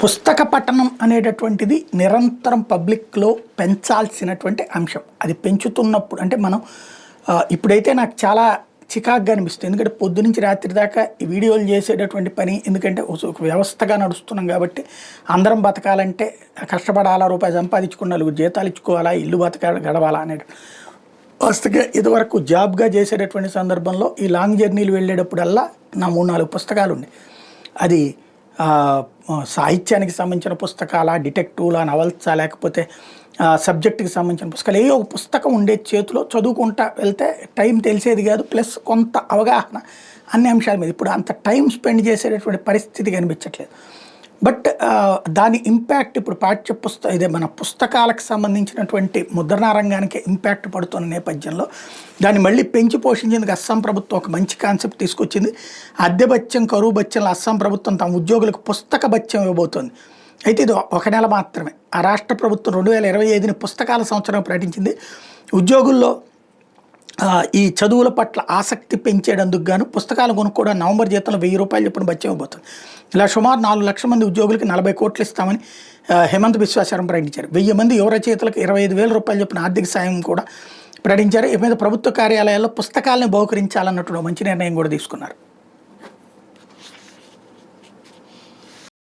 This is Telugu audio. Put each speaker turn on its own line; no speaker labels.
పుస్తక పఠనం అనేటటువంటిది నిరంతరం పబ్లిక్లో పెంచాల్సినటువంటి అంశం. అది పెంచుతున్నప్పుడు అంటే మనం ఇప్పుడైతే నాకు చాలా చికాకుగా అనిపిస్తుంది. ఎందుకంటే పొద్దునుంచి రాత్రి దాకా ఈ వీడియోలు చేసేటటువంటి పని, ఎందుకంటే ఒక వ్యవస్థగా నడుస్తున్నాం కాబట్టి అందరం బతకాలంటే కష్టపడాలా, రూపాయి సంపాదించుకున్న జీతాలు ఇచ్చుకోవాలా, ఇల్లు గడవాలా అనేది వస్తగా ఇదివరకు జాబ్గా చేసేటటువంటి సందర్భంలో ఈ లాంగ్ జర్నీలు వెళ్ళేటప్పుడల్లా నా 3-4 పుస్తకాలు ఉన్నాయి. అది సాహిత్యానికి సంబంధించిన పుస్తకాల, డిటెక్టివ్లా, నవల్సా, లేకపోతే సబ్జెక్టుకి సంబంధించిన పుస్తకాలు ఏ ఒక పుస్తకం ఉండేది చేతిలో, చదువుకుంటా వెళ్తే టైం తెలిసేది కాదు. ప్లస్ కొంత అవగాహన అన్ని అంశాల మీద. ఇప్పుడు అంత టైం స్పెండ్ చేసేటటువంటి పరిస్థితి కనిపించట్లేదు. బట్ దాని ఇంపాక్ట్ ఇప్పుడు ఇదే మన పుస్తకాలకు సంబంధించినటువంటి ముద్రణా రంగానికి ఇంపాక్ట్ పడుతున్న నేపథ్యంలో దాన్ని మళ్ళీ పెంచి పోషించేందుకు అస్సాం ప్రభుత్వం ఒక మంచి కాన్సెప్ట్ తీసుకొచ్చింది. అద్దె బత్యం, కరువు బత్యంలో అస్సాం ప్రభుత్వం తమ ఉద్యోగులకు పుస్తక బత్యం ఇవ్వబోతోంది. అయితే ఇది 1 నెల మాత్రమే. ఆ రాష్ట్ర ప్రభుత్వం 2025ని పుస్తకాల సంవత్సరం ప్రకటించింది. ఉద్యోగుల్లో ఈ చదువుల పట్ల ఆసక్తి పెంచేందుకు గాను పుస్తకాలు కొనుక్కోవడం నవంబర్ జీతంలో ₹1000 చొప్పున బత్యం ఇవ్వబోతుంది. ఇలా సుమారు 4 లక్షల మంది ఉద్యోగులకి 40 కోట్లు ఇస్తామని హేమంత్ బిశ్వా శర్మ ప్రకటించారు. 1000 మంది యువ రచయితలకు ₹25,000 చొప్పున ఆర్థిక సాయం కూడా ప్రకటించారు. ఈ మీద ప్రభుత్వ కార్యాలయాల్లో పుస్తకాలను బహుకరించాలన్నట్టు మంచి నిర్ణయం కూడా తీసుకున్నారు.